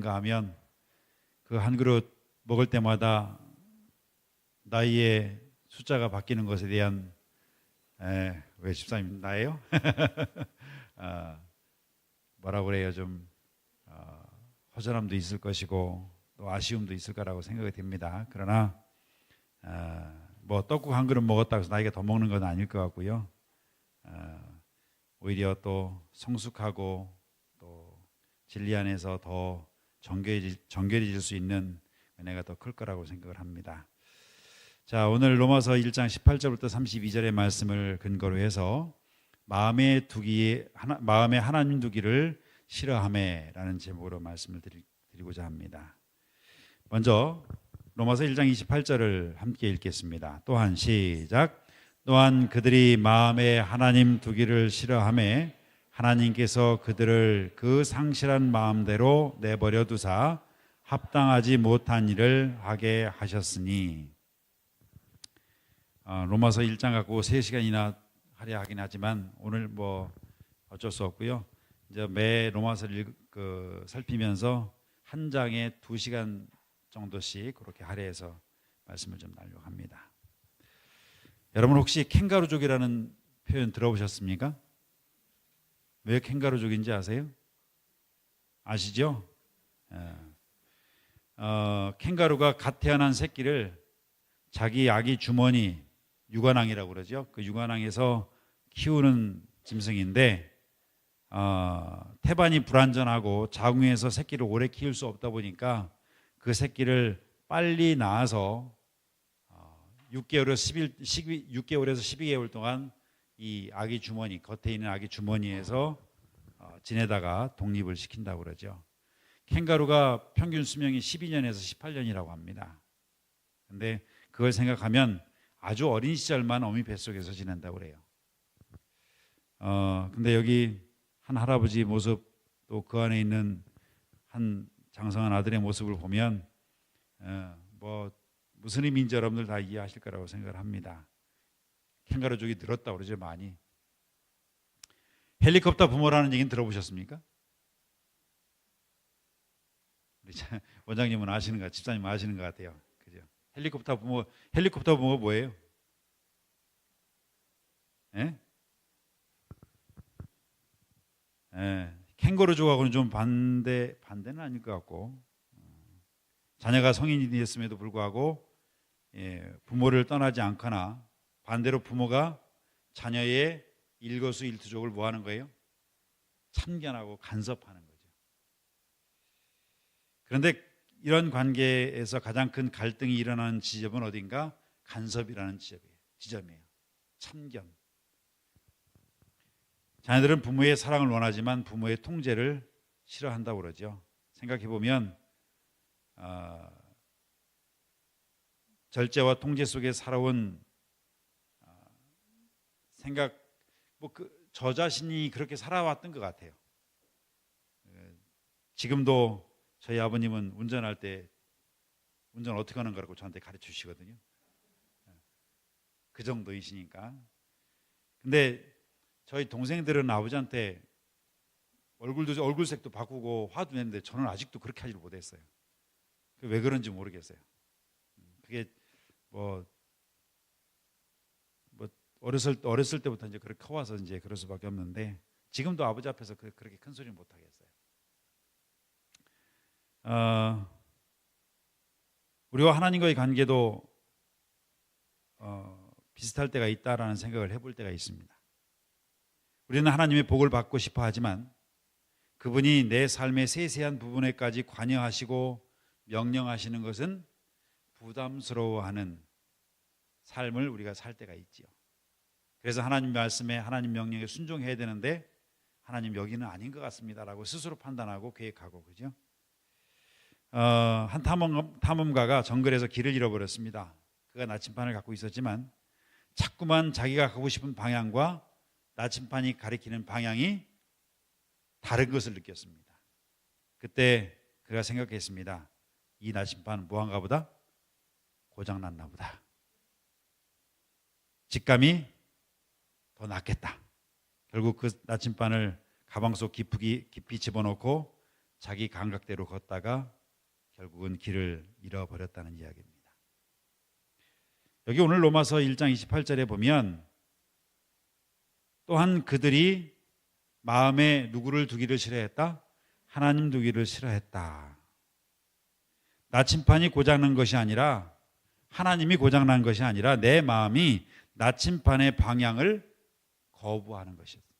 있는가 하면 그 한 그릇 먹을 때마다 나이의 숫자가 바뀌는 것에 대한 왜 집사님 나예요? 뭐라고 그래요? 좀 허전함도 있을 것이고 또 아쉬움도 있을 거라고 생각이 됩니다. 그러나 뭐 떡국 한 그릇 먹었다고 해서 나이가 더 먹는 건 아닐 것 같고요. 오히려 또 성숙하고 또 진리 안에서 더 정결해질 수 있는 은혜가 더 클 거라고 생각을 합니다. 자, 오늘 로마서 1장 18절부터 32절의 말씀을 근거로 해서 마음에 하나님 두기를 싫어하매라는 제목으로 말씀을 드리고자 합니다. 먼저 로마서 1장 28절을 함께 읽겠습니다. 또한 시작. 또한 그들이 마음에 하나님 두기를 싫어하매 하나님께서 그들을 그 상실한 마음대로 내버려 두사 합당하지 못한 일을 하게 하셨으니. 로마서 1장 갖고 3시간이나 하려 하긴 하지만 오늘 뭐 어쩔 수 없고요. 이제 매 로마서를 살피면서 한 장에 2시간 정도씩 그렇게 할애해서 말씀을 좀 나누려고 합니다. 여러분 혹시 캥거루족이라는 표현 들어보셨습니까? 왜 캥거루족인지 아세요? 아시죠? 캥거루가 갓 태어난 새끼를 자기 아기 주머니, 유관왕이라고 그러죠. 그 유관왕에서 키우는 짐승인데 태반이 불완전하고 자궁에서 새끼를 오래 키울 수 없다 보니까 그 새끼를 빨리 낳아서 6개월에서 12개월 동안 이 아기 주머니, 겉에 있는 아기 주머니에서 지내다가 독립을 시킨다고 그러죠. 캥거루가 평균 수명이 12년에서 18년이라고 합니다. 근데 그걸 생각하면 아주 어린 시절만 어미 뱃속에서 지낸다고 그래요. 근데 여기 한 할아버지 모습 또 그 안에 있는 한 장성한 아들의 모습을 보면 뭐 무슨 의미인지 여러분들 다 이해하실 거라고 생각을 합니다. 캥거루족이 늘었다고 그러죠, 많이. 헬리콥터 부모라는 얘기는 들어보셨습니까? 우리 원장님은 아시는 것 같아요. 집사님은 아시는 것 같아요. 그죠? 헬리콥터 부모가 뭐예요? 예? 캥거루족하고는 좀 반대는 아닐 것 같고, 자녀가 성인이 됐음에도 불구하고 부모를 떠나지 않거나 반대로 부모가 자녀의 일거수일투족을 뭐 하는 거예요? 참견하고 간섭하는 거죠. 그런데 이런 관계에서 가장 큰 갈등이 일어나는 지점은 어딘가? 간섭이라는 지점이에요. 참견. 자녀들은 부모의 사랑을 원하지만 부모의 통제를 싫어한다고 그러죠. 생각해 보면 절제와 통제 속에 살아온 저 자신이 그렇게 살아왔던 것 같아요. 지금도 저희 아버님은 운전할 때 운전 어떻게 하는 거라고 저한테 가르쳐 주시거든요. 그 정도이시니까. 근데 저희 동생들은 아버지한테 얼굴색도 바꾸고 화도 냈는데 저는 아직도 그렇게 하지를 못했어요. 왜 그런지 모르겠어요. 그게 뭐 어렸을 때부터 이제 그렇게 커와서 이제 그럴 수밖에 없는데 지금도 아버지 앞에서 그렇게 큰 소리는 못 하겠어요. 우리와 하나님과의 관계도 비슷할 때가 있다라는 생각을 해볼 때가 있습니다. 우리는 하나님의 복을 받고 싶어 하지만 그분이 내 삶의 세세한 부분에까지 관여하시고 명령하시는 것은 부담스러워하는 삶을 우리가 살 때가 있지요. 그래서 하나님 말씀에 하나님 명령에 순종해야 되는데 하나님 여기는 아닌 것 같습니다라고 스스로 판단하고 계획하고 그죠? 한 탐험가가 정글에서 길을 잃어버렸습니다. 그가 나침반을 갖고 있었지만 자꾸만 자기가 가고 싶은 방향과 나침반이 가리키는 방향이 다른 것을 느꼈습니다. 그때 그가 생각했습니다. 이 나침반은 뭐한가 보다? 고장났나 보다. 직감이 더 낫겠다. 결국 그 나침반을 가방 속 깊이 집어넣고 자기 감각대로 걷다가 결국은 길을 잃어버렸다는 이야기입니다. 여기 오늘 로마서 1장 28절에 보면 또한 그들이 마음에 누구를 두기를 싫어했다? 하나님 두기를 싫어했다. 나침판이 고장난 것이 아니라, 하나님이 고장난 것이 아니라 내 마음이 나침판의 방향을 거부하는 것이었습니다.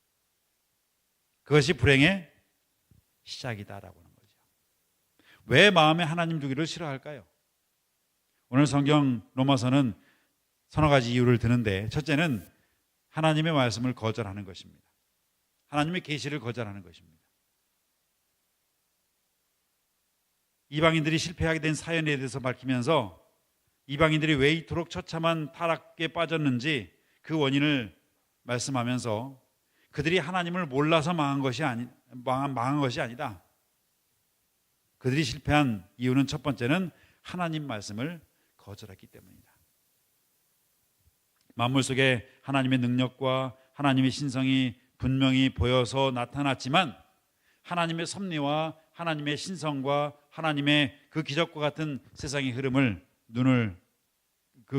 그것이 불행의 시작이다라고 하는 거죠. 왜 마음에 하나님 두기를 싫어할까요? 오늘 성경 로마서는 서너 가지 이유를 드는데, 첫째는 하나님의 말씀을 거절하는 것입니다. 하나님의 계시를 거절하는 것입니다. 이방인들이 실패하게 된 사연에 대해서 밝히면서 이방인들이 왜 이토록 처참한 타락에 빠졌는지 그 원인을 말씀하면서 그들이 하나님을 몰라서 망한 것이 아니다. 그들이 실패한 이유는 첫 번째는 하나님 말씀을 거절했기 때문이다. 만물 속에 하나님의 능력과 하나님의 신성이 분명히 보여서 나타났지만 하나님의 섭리와 하나님의 신성과 하나님의 그 기적과 같은 세상의 그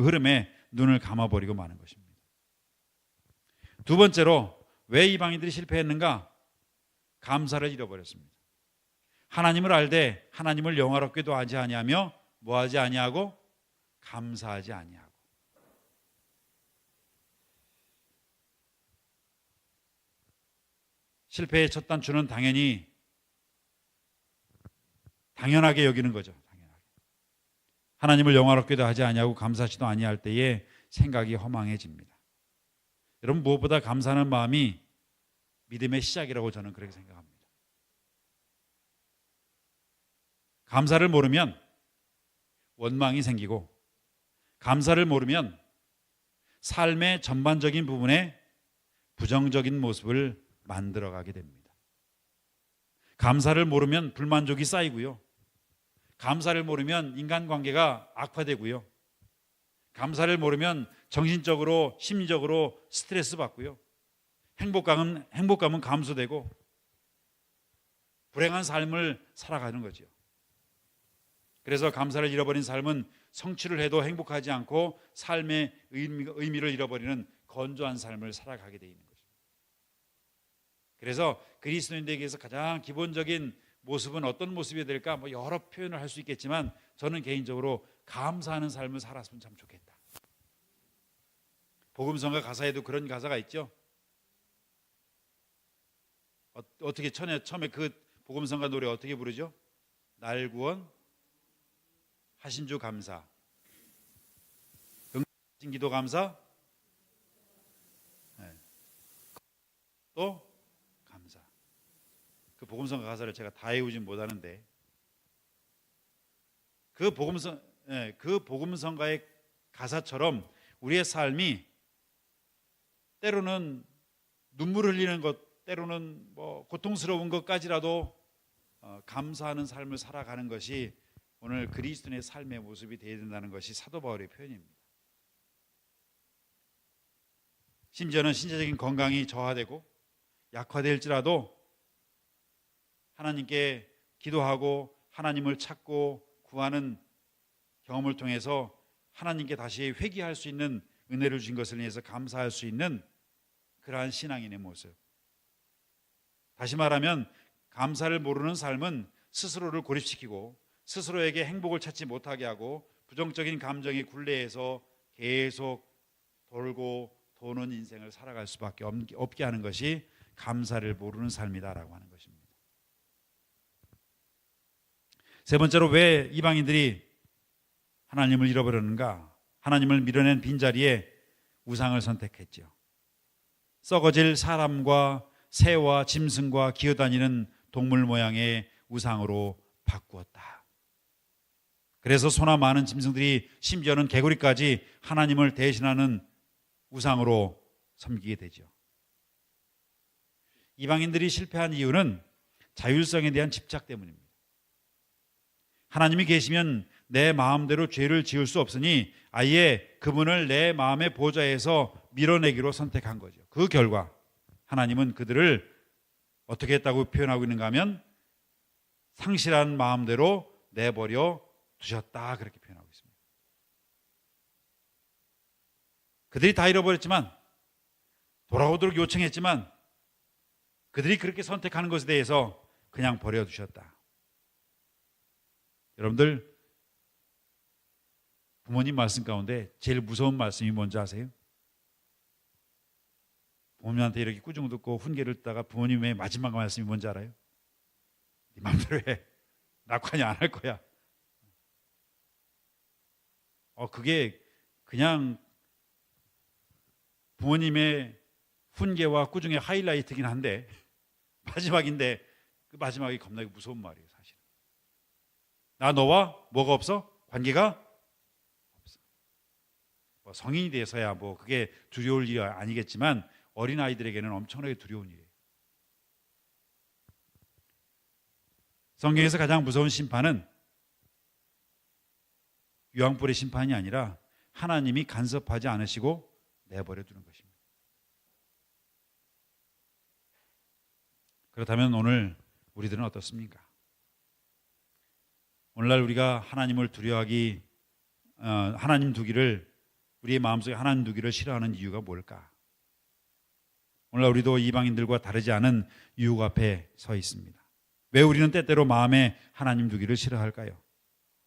흐름에 눈을 감아버리고 마는 것입니다. 두 번째로 왜 이방인들이 실패했는가? 감사를 잃어버렸습니다. 하나님을 알되 하나님을 영화롭게도 하지 아니하며 뭐하지 아니하고 감사하지 아니하고. 실패의 첫 단추는 당연하게 여기는 거죠. 당연하게. 하나님을 영화롭게도 하지 아니하고 감사하지도 아니할 때에 생각이 허망해집니다. 여러분, 무엇보다 감사하는 마음이 믿음의 시작이라고 저는 그렇게 생각합니다. 감사를 모르면 원망이 생기고, 감사를 모르면 삶의 전반적인 부분에 부정적인 모습을 만들어가게 됩니다. 감사를 모르면 불만족이 쌓이고요. 감사를 모르면 인간관계가 악화되고요. 감사를 모르면 정신적으로 심리적으로 스트레스 받고요. 행복감은 감소되고 불행한 삶을 살아가는 거죠. 그래서 감사를 잃어버린 삶은 성취를 해도 행복하지 않고 삶의 의미를 잃어버리는 건조한 삶을 살아가게 돼 있는 거죠. 그래서 그리스도인들에게서 가장 기본적인 모습은 어떤 모습이 될까? 여러 표현을 할 수 있겠지만 저는 개인적으로 감사하는 삶을 살았으면 참 좋겠다. 복음성가 가사에도 그런 가사가 있죠. 어떻게 처음에 그 복음성가 노래 어떻게 부르죠? 날 구원 하신 주 감사, 응답하신 기도 감사, 또 감사. 그 복음성가 가사를 제가 다 외우진 못하는데 그 복음성가의 가사처럼 우리의 삶이 때로는 눈물 흘리는 것, 때로는 고통스러운 것까지라도 감사하는 삶을 살아가는 것이 오늘 그리스도인의 삶의 모습이 되어야 된다는 것이 사도 바울의 표현입니다. 심지어는 신체적인 건강이 저하되고 약화될지라도 하나님께 기도하고 하나님을 찾고 구하는 경험을 통해서 하나님께 다시 회개할 수 있는 은혜를 주신 것을 위해서 감사할 수 있는 그러한 신앙인의 모습. 다시 말하면 감사를 모르는 삶은 스스로를 고립시키고 스스로에게 행복을 찾지 못하게 하고 부정적인 감정이 굴레해서 계속 돌고 도는 인생을 살아갈 수밖에 없게 하는 것이 감사를 모르는 삶이다라고 하는 것입니다. 세 번째로 왜 이방인들이 하나님을 잃어버렸는가? 하나님을 밀어낸 빈자리에 우상을 선택했죠. 썩어질 사람과 새와 짐승과 기어다니는 동물 모양의 우상으로 바꾸었다. 그래서 소나 많은 짐승들이 심지어는 개구리까지 하나님을 대신하는 우상으로 섬기게 되죠. 이방인들이 실패한 이유는 자율성에 대한 집착 때문입니다. 하나님이 계시면 내 마음대로 죄를 지을 수 없으니 아예 그분을 내 마음의 보좌에서 밀어내기로 선택한 거죠. 그 결과 하나님은 그들을 어떻게 했다고 표현하고 있는가 하면 상실한 마음대로 내버려 두셨다, 그렇게 표현하고 있습니다. 그들이 다 잃어버렸지만, 돌아오도록 요청했지만 그들이 그렇게 선택하는 것에 대해서 그냥 버려두셨다. 여러분들, 부모님 말씀 가운데 제일 무서운 말씀이 뭔지 아세요? 부모님한테 이렇게 꾸중 듣고 훈계를 듣다가 부모님의 마지막 말씀이 뭔지 알아요? 네 마음대로 해. 나 관여 안 할 거야. 그게 그냥 부모님의 훈계와 꾸중의 하이라이트긴 한데 마지막인데, 그 마지막이 겁나게 무서운 말이에요. 사실 나 너와 뭐가 없어? 관계가 없어. 성인이 돼서야 그게 두려울 일이 아니겠지만 어린아이들에게는 엄청나게 두려운 일이에요. 성경에서 가장 무서운 심판은 유황불의 심판이 아니라 하나님이 간섭하지 않으시고 내버려 두는 것입니다. 그렇다면 오늘 우리들은 어떻습니까? 오늘날 우리가 하나님을 두려워하기, 하나님 두기를, 우리의 마음속에 하나님 두기를 싫어하는 이유가 뭘까? 오늘날 우리도 이방인들과 다르지 않은 이유 앞에 서 있습니다. 왜 우리는 때때로 마음에 하나님 두기를 싫어할까요?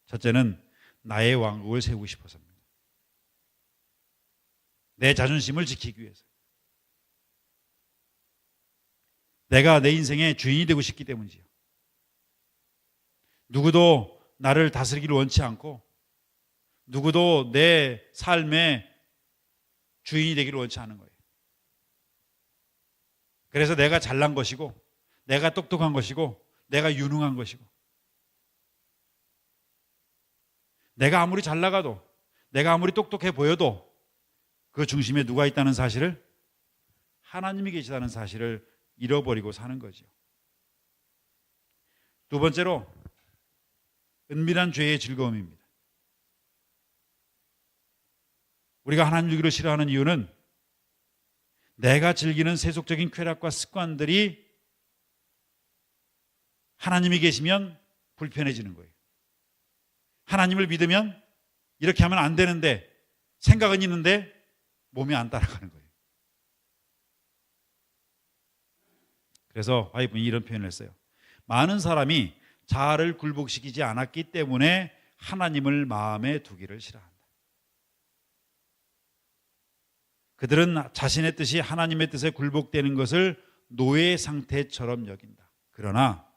첫째는 나의 왕국을 세우고 싶어서입니다. 내 자존심을 지키기 위해서. 내가 내 인생의 주인이 되고 싶기 때문이지요. 누구도 나를 다스리기를 원치 않고, 누구도 내 삶의 주인이 되기를 원치 않은 거예요. 그래서 내가 잘난 것이고, 내가 똑똑한 것이고, 내가 유능한 것이고, 내가 아무리 잘 나가도, 내가 아무리 똑똑해 보여도 그 중심에 누가 있다는 사실을, 하나님이 계시다는 사실을 잃어버리고 사는 거죠. 두 번째로, 은밀한 죄의 즐거움입니다. 우리가 하나님 두기를 싫어하는 이유는 내가 즐기는 세속적인 쾌락과 습관들이 하나님이 계시면 불편해지는 거예요. 하나님을 믿으면 이렇게 하면 안 되는데, 생각은 있는데 몸이 안 따라가는 거예요. 그래서 바이블이 이런 표현을 했어요. 많은 사람이 자아를 굴복시키지 않았기 때문에 하나님을 마음에 두기를 싫어한다. 그들은 자신의 뜻이 하나님의 뜻에 굴복되는 것을 노예 상태처럼 여긴다. 그러나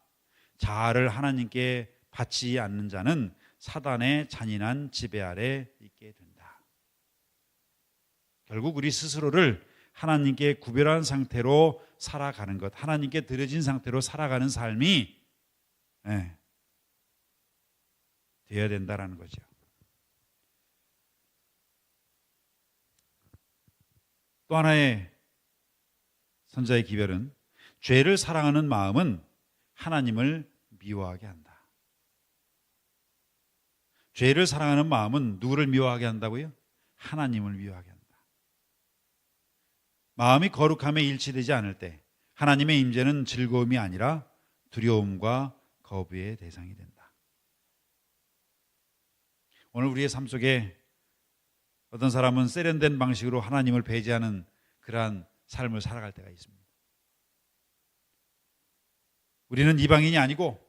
자아를 하나님께 바치지 않는 자는 사단의 잔인한 지배 아래 있게 된다. 결국 우리 스스로를 하나님께 구별한 상태로 살아가는 것, 하나님께 드려진 상태로 살아가는 삶이 되어야 된다라는 거죠. 또 하나의 선자의 기별은, 죄를 사랑하는 마음은 하나님을 미워하게 한다. 죄를 사랑하는 마음은 누구를 미워하게 한다고요? 하나님을 미워하게 한다. 마음이 거룩함에 일치되지 않을 때 하나님의 임재는 즐거움이 아니라 두려움과 거부의 대상이 된다. 오늘 우리의 삶 속에 어떤 사람은 세련된 방식으로 하나님을 배제하는 그러한 삶을 살아갈 때가 있습니다. 우리는 이방인이 아니고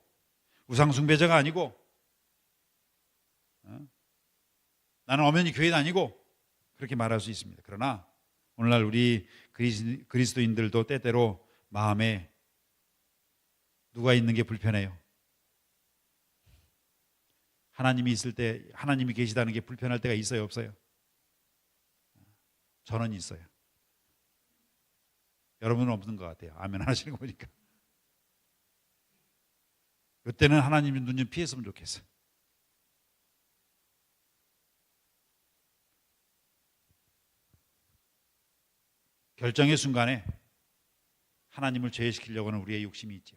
우상 숭배자가 아니고 나는 엄연히 교회는 아니고 그렇게 말할 수 있습니다. 그러나 오늘날 우리 그리스도인들도 때때로 마음에 누가 있는 게 불편해요. 하나님이 있을 때, 하나님이 계시다는 게 불편할 때가 있어요, 없어요? 저는 있어요. 여러분은 없는 것 같아요. 아멘 하시는 거 보니까. 그때는 하나님의 눈 좀 피했으면 좋겠어요. 결정의 순간에 하나님을 제외시키려고 하는 우리의 욕심이 있죠.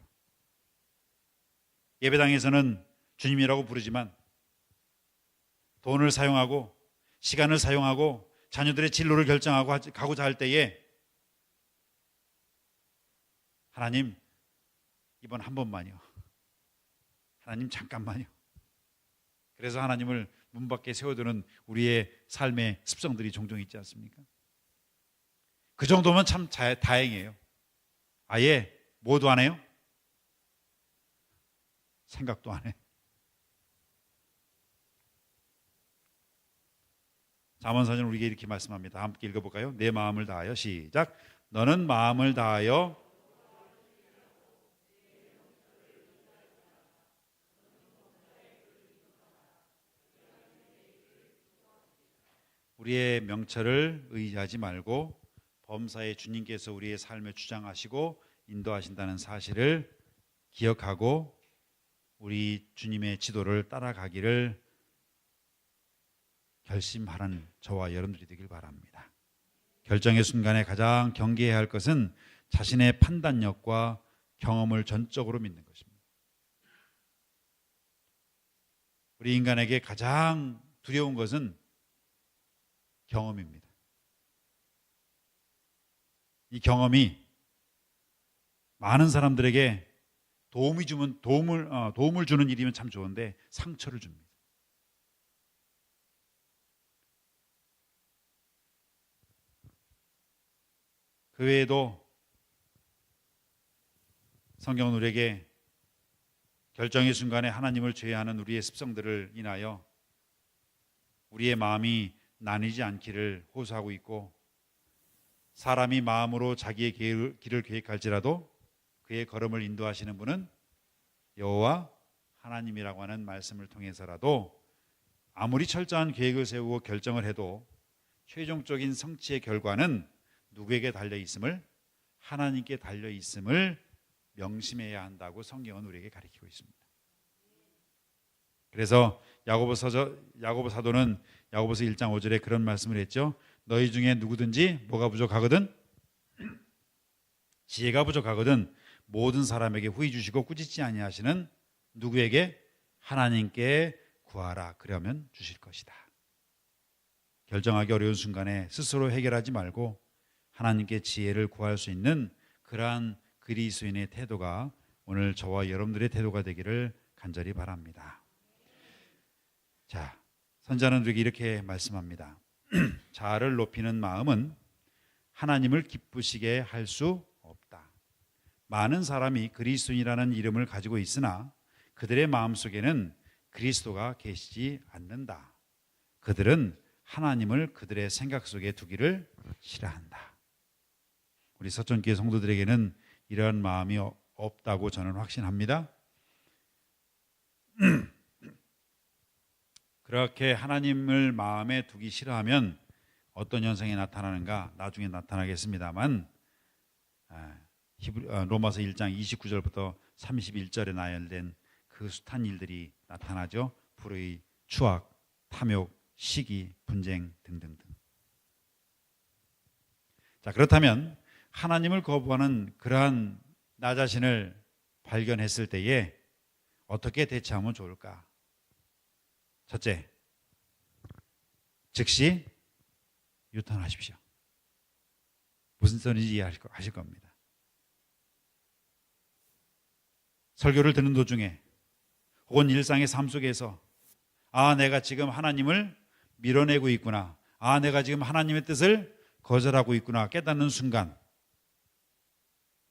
예배당에서는 주님이라고 부르지만 돈을 사용하고 시간을 사용하고 자녀들의 진로를 결정하고 가고자 할 때에 하나님, 이번 한 번만요. 하나님 잠깐만요. 그래서 하나님을 문 밖에 세워두는 우리의 삶의 습성들이 종종 있지 않습니까? 그 정도면 참 다행이에요. 아예 뭐도 안 해요? 생각도 안 해. 잠언서는 우리에게 이렇게 말씀합니다. 함께 읽어볼까요? 내 마음을 다하여 시작. 너는 마음을 다하여 우리의 명철을 의지하지 말고 범사의 주님께서 우리의 삶을 주장하시고 인도하신다는 사실을 기억하고 우리 주님의 지도를 따라가기를 결심하는 저와 여러분들이 되길 바랍니다. 결정의 순간에 가장 경계해야 할 것은 자신의 판단력과 경험을 전적으로 믿는 것입니다. 우리 인간에게 가장 두려운 것은 경험입니다. 이 경험이 많은 사람들에게 도움을 주는 일이면 참 좋은데 상처를 줍니다. 그 외에도 성경은 우리에게 결정의 순간에 하나님을 제외하는 우리의 습성들을 인하여 우리의 마음이 나뉘지 않기를 호소하고 있고, 사람이 마음으로 자기의 길을 계획할지라도 그의 걸음을 인도하시는 분은 여호와 하나님이라고 하는 말씀을 통해서라도 아무리 철저한 계획을 세우고 결정을 해도 최종적인 성취의 결과는 누구에게 달려 있음을, 하나님께 달려 있음을 명심해야 한다고 성경은 우리에게 가르치고 있습니다. 그래서 야고보 사도는 야고보서 1장 5절에 그런 말씀을 했죠. 너희 중에 누구든지 뭐가 부족하거든, 지혜가 부족하거든 모든 사람에게 후히 주시고 꾸짖지 아니하시는 누구에게? 하나님께 구하라. 그러면 주실 것이다. 결정하기 어려운 순간에 스스로 해결하지 말고 하나님께 지혜를 구할 수 있는 그러한 그리스도인의 태도가 오늘 저와 여러분들의 태도가 되기를 간절히 바랍니다. 자, 선자는 우리에게 이렇게 말씀합니다. 자아를 높이는 마음은 하나님을 기쁘시게 할 수 없다. 많은 사람이 그리스도인이라는 이름을 가지고 있으나 그들의 마음속에는 그리스도가 계시지 않는다. 그들은 하나님을 그들의 생각 속에 두기를 싫어한다. 우리 서천교회 성도들에게는 이러한 마음이 없다고 저는 확신합니다. 그렇게 하나님을 마음에 두기 싫어하면 어떤 현상이 나타나는가 나중에 나타나겠습니다만, 로마서 1장 29절부터 31절에 나열된 그 숱한 일들이 나타나죠. 불의, 추악, 탐욕, 시기, 분쟁 등등등. 자, 그렇다면 하나님을 거부하는 그러한 나 자신을 발견했을 때에 어떻게 대처하면 좋을까? 첫째, 즉시 유턴하십시오. 무슨 소리인지 이해하실 겁니다. 설교를 듣는 도중에 혹은 일상의 삶 속에서 내가 지금 하나님을 밀어내고 있구나, 내가 지금 하나님의 뜻을 거절하고 있구나 깨닫는 순간,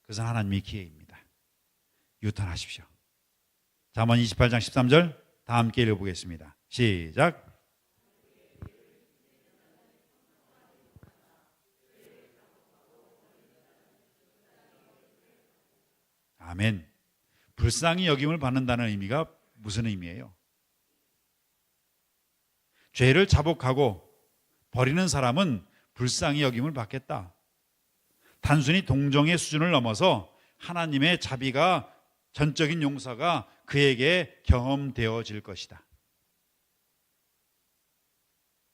그것은 하나님의 기회입니다. 유턴하십시오. 잠언 28장 13절 다 함께 읽어보겠습니다. 시작. 아멘. 불쌍히 여김을 받는다는 의미가 무슨 의미예요? 죄를 자복하고 버리는 사람은 불쌍히 여김을 받겠다. 단순히 동정의 수준을 넘어서 하나님의 자비가, 전적인 용서가 그에게 경험되어질 것이다.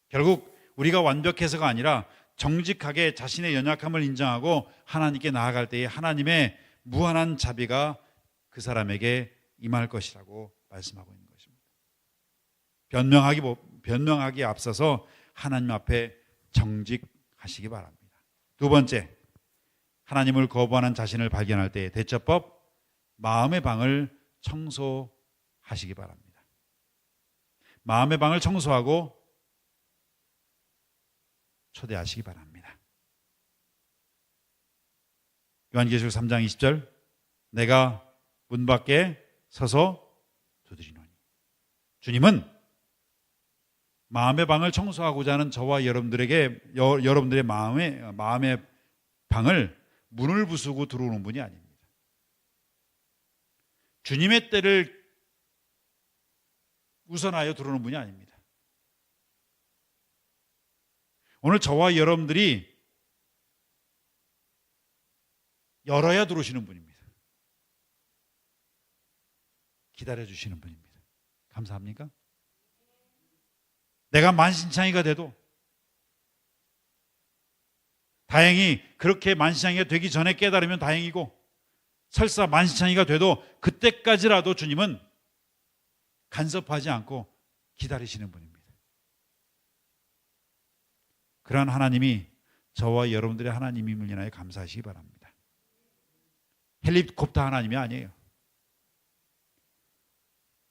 결국 우리가 완벽해서가 아니라 정직하게 자신의 연약함을 인정하고 하나님께 나아갈 때에 하나님의 무한한 자비가 그 사람에게 임할 것이라고 말씀하고 있는 것입니다. 변명하기 앞서서 하나님 앞에 정직하시기 바랍니다. 두 번째, 하나님을 거부하는 자신을 발견할 때의 대처법, 마음의 방을 청소하십시오. 하시기 바랍니다. 마음의 방을 청소하고 초대하시기 바랍니다. 요한계시록 3장 20절, 내가 문 밖에 서서 두드리노니. 주님은 마음의 방을 청소하고자 하는 저와 여러분들에게 여러분들의 마음의 방을 문을 부수고 들어오는 분이 아닙니다. 주님의 때를 우선하여 들어오는 분이 아닙니다. 오늘 저와 여러분들이 열어야 들어오시는 분입니다. 기다려주시는 분입니다. 감사합니까? 내가 만신창이가 돼도, 다행히 그렇게 만신창이가 되기 전에 깨달으면 다행이고, 설사 만신창이가 돼도 그때까지라도 주님은 간섭하지 않고 기다리시는 분입니다. 그러한 하나님이 저와 여러분들의 하나님임을 인하여 감사하시기 바랍니다. 헬리콥터 하나님이 아니에요.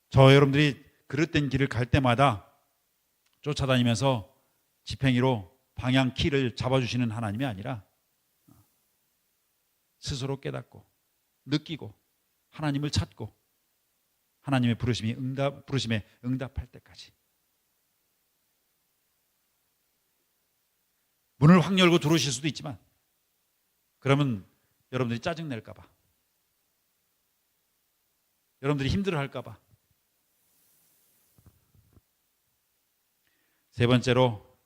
저와 여러분들이 그릇된 길을 갈 때마다 쫓아다니면서 지팽이로 방향 키를 잡아주시는 하나님이 아니라 스스로 깨닫고 느끼고 하나님을 찾고 하나님의 부르심에 응답할 때까지 문을 확 열고 들어오실 수도 있지만, 그러면 여러분들이 짜증낼까 봐, 여러분들이 힘들어할까 봐. 세 번째로,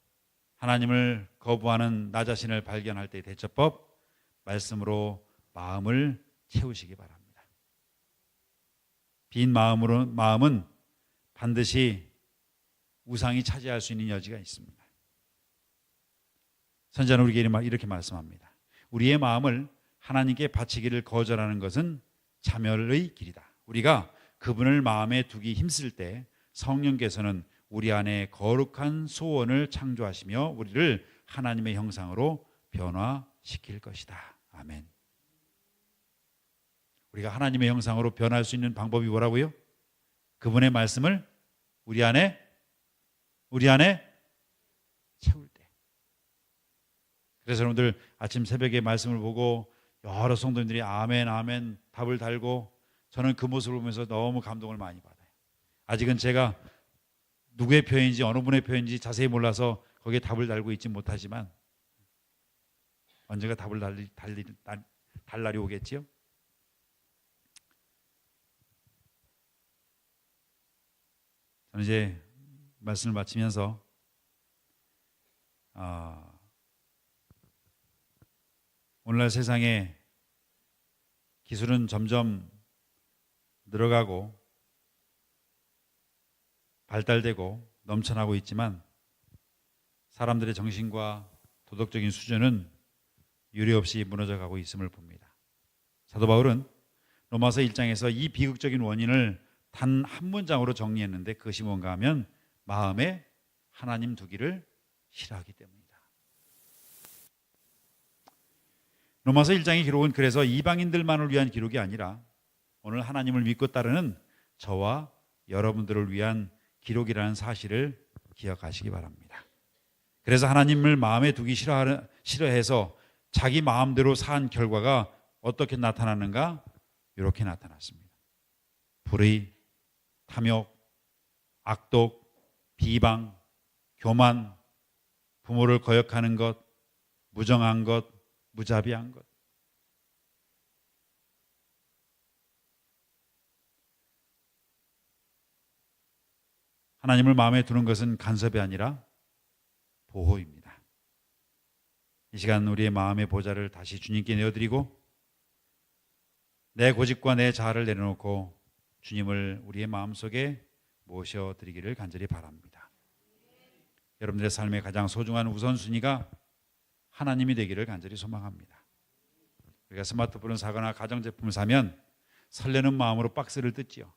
하나님을 거부하는 나 자신을 발견할 때의 대처법, 말씀으로 마음을 채우시기 바랍니다. 빈 마음은 반드시 우상이 차지할 수 있는 여지가 있습니다. 선지자는 우리에게 이렇게 말씀합니다. 우리의 마음을 하나님께 바치기를 거절하는 것은 자멸의 길이다. 우리가 그분을 마음에 두기 힘쓸 때 성령께서는 우리 안에 거룩한 소원을 창조하시며 우리를 하나님의 형상으로 변화시킬 것이다. 아멘. 우리가 하나님의 형상으로 변할 수 있는 방법이 뭐라고요? 그분의 말씀을 우리 안에 채울 때. 그래서 여러분들 아침 새벽에 말씀을 보고 여러 성도님들이 아멘 아멘 답을 달고, 저는 그 모습을 보면서 너무 감동을 많이 받아요. 아직은 제가 누구의 표현인지 어느 분의 표현인지 자세히 몰라서 거기에 답을 달고 있지 못하지만 언젠가 답을 달 날이 오겠지요. 저는 이제 말씀을 마치면서 오늘날 세상에 기술은 점점 늘어가고 발달되고 넘쳐나고 있지만 사람들의 정신과 도덕적인 수준은 유례없이 무너져가고 있음을 봅니다. 사도 바울은 로마서 1장에서 이 비극적인 원인을 단 한 문장으로 정리했는데, 그것이 뭔가 하면 마음에 하나님 두기를 싫어하기 때문이다. 로마서 1장의 기록은 그래서 이방인들만을 위한 기록이 아니라 오늘 하나님을 믿고 따르는 저와 여러분들을 위한 기록이라는 사실을 기억하시기 바랍니다. 그래서 하나님을 마음에 두기 싫어해서 자기 마음대로 산 결과가 어떻게 나타나는가? 이렇게 나타났습니다. 불의, 탐욕, 악독, 비방, 교만, 부모를 거역하는 것, 무정한 것, 무자비한 것. 하나님을 마음에 두는 것은 간섭이 아니라 보호입니다. 이 시간 우리의 마음의 보좌를 다시 주님께 내어드리고 내 고집과 내 자아를 내려놓고 주님을 우리의 마음속에 모셔드리기를 간절히 바랍니다. 여러분들의 삶의 가장 소중한 우선순위가 하나님이 되기를 간절히 소망합니다. 우리가 스마트폰을 사거나 가전제품을 사면 설레는 마음으로 박스를 뜯지요.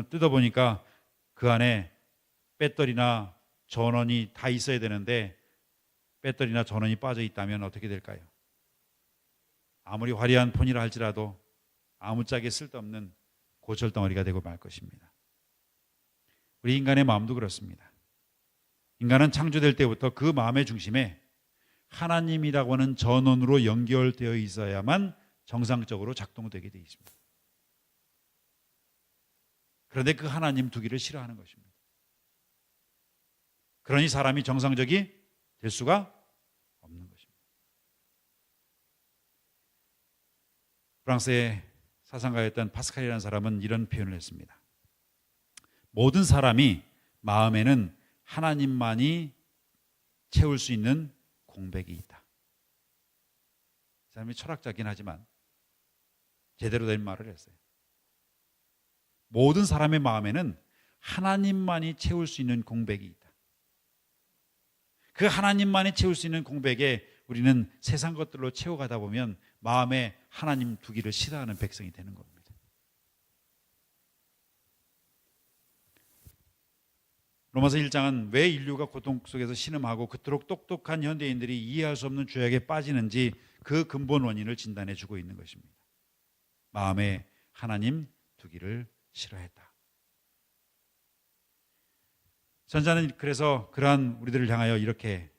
뜯어보니까 그 안에 배터리나 전원이 다 있어야 되는데 배터리나 전원이 빠져 있다면 어떻게 될까요? 아무리 화려한 폰이라 할지라도 아무짝에 쓸데없는 고철덩어리가 되고 말 것입니다. 우리 인간의 마음도 그렇습니다. 인간은 창조될 때부터 그 마음의 중심에 하나님이라고 하는 전원으로 연결되어 있어야만 정상적으로 작동되게 되어 있습니다. 그런데 그 하나님 두기를 싫어하는 것입니다. 그러니 사람이 정상적이 될 수가 없는 것입니다. 프랑스의 사상가였던 파스칼이라는 사람은 이런 표현을 했습니다. 모든 사람이 마음에는 하나님만이 채울 수 있는 공백이 있다. 이 사람이 철학자긴 하지만 제대로 된 말을 했어요. 모든 사람의 마음에는 하나님만이 채울 수 있는 공백이 있다. 그 하나님만이 채울 수 있는 공백에 우리는 세상 것들로 채워가다 보면 마음에 하나님 두기를 싫어하는 백성이 되는 겁니다. 로마서 1장은 왜 인류가 고통 속에서 신음하고 그토록 똑똑한 현대인들이 이해할 수 없는 죄악에 빠지는지 그 근본 원인을 진단해 주고 있는 것입니다. 마음에 하나님 두기를 싫어했다. 선자는 그래서 그러한 우리들을 향하여 이렇게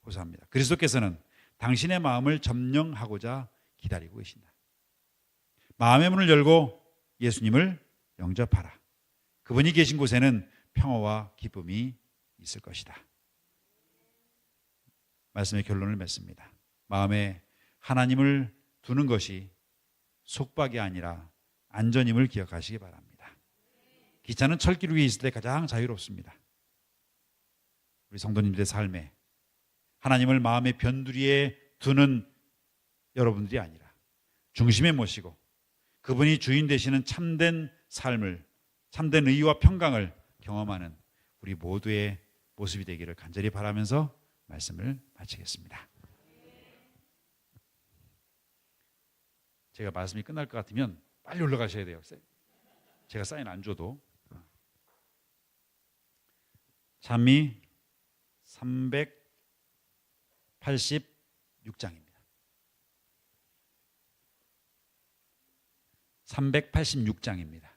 호소합니다. 그리스도께서는 당신의 마음을 점령하고자 기다리고 계신다. 마음의 문을 열고 예수님을 영접하라. 그분이 계신 곳에는 평화와 기쁨이 있을 것이다. 말씀의 결론을 맺습니다. 마음에 하나님을 두는 것이 속박이 아니라 안전임을 기억하시기 바랍니다. 기차는 철길 위에 있을 때 가장 자유롭습니다. 우리 성도님들의 삶에 하나님을 마음의 변두리에 두는 여러분들이 아니라 중심에 모시고 그분이 주인 되시는 참된 삶을, 참된 의와 평강을 경험하는 우리 모두의 모습이 되기를 간절히 바라면서 말씀을 마치겠습니다. 제가 말씀이 끝날 것 같으면 빨리 올라가셔야 돼요. 제가 사인 안 줘도. 찬미 386장입니다. 386장입니다.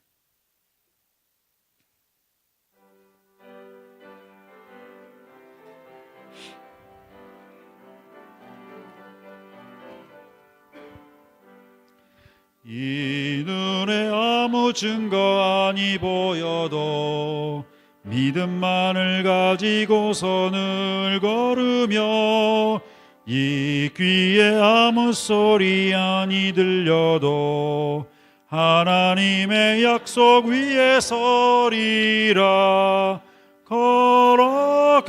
이 눈에 아무 증거 아니 보여도 믿음만을 가지고선을 걸으며 이 귀에 아무 소리 아니 들려도 하나님의 약속 위에 서리라. 걸어가세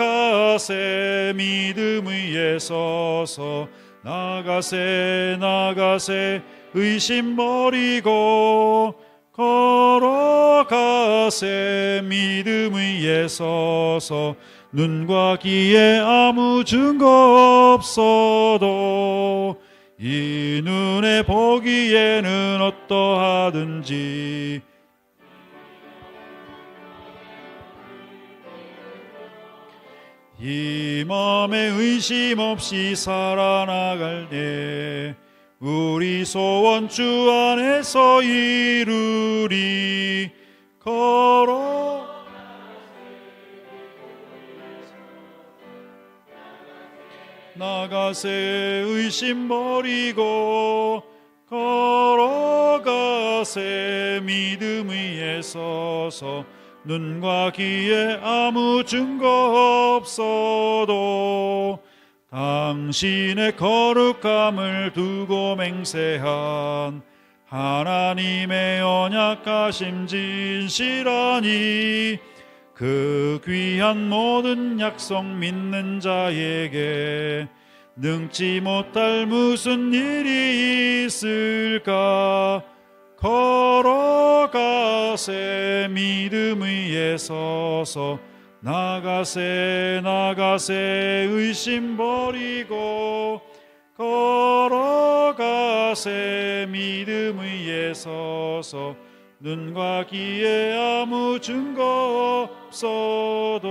믿음 위에 서서 나가세 의심 버리고 걸어가세 믿음 위에 서서 눈과 귀에 아무 증거 없어도 이 눈에 보기에는 어떠하든지 이 마음에 의심 없이 살아나갈 때 우리 소원 주 안에서 이루리. 걸어 나가세 의심 버리고 걸어가세 믿음 위에 서서 눈과 귀에 아무 증거 없어도 당신의 거룩함을 두고 맹세한 하나님의 언약하심 진실하니 그 귀한 모든 약속 믿는 자에게 능치 못할 무슨 일이 있을까. 걸어가세 믿음 위에 서서 나가세 의심 버리고 걸어가세 믿음 위에 서서 눈과 귀에 아무 증거 없어도.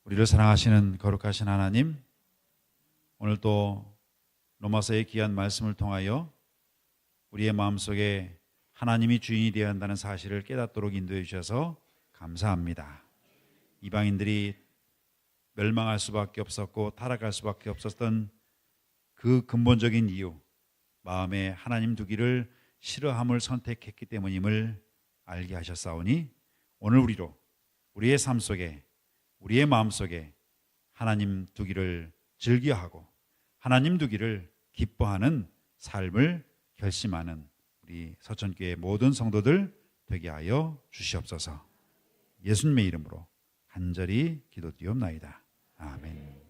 우리를 사랑하시는 거룩하신 하나님, 오늘 또 로마서의 귀한 말씀을 통하여 우리의 마음속에 하나님이 주인이 되어야 한다는 사실을 깨닫도록 인도해 주셔서 감사합니다. 이방인들이 멸망할 수밖에 없었고 타락할 수밖에 없었던 그 근본적인 이유, 마음에 하나님 두기를 싫어함을 선택했기 때문임을 알게 하셨사오니 오늘 우리의 삶 속에, 우리의 마음 속에 하나님 두기를 즐겨하고 하나님 두기를 기뻐하는 삶을 결심하는 우리 서천교회 모든 성도들 되게 하여 주시옵소서. 예수님의 이름으로 간절히 기도드리옵나이다. 아멘.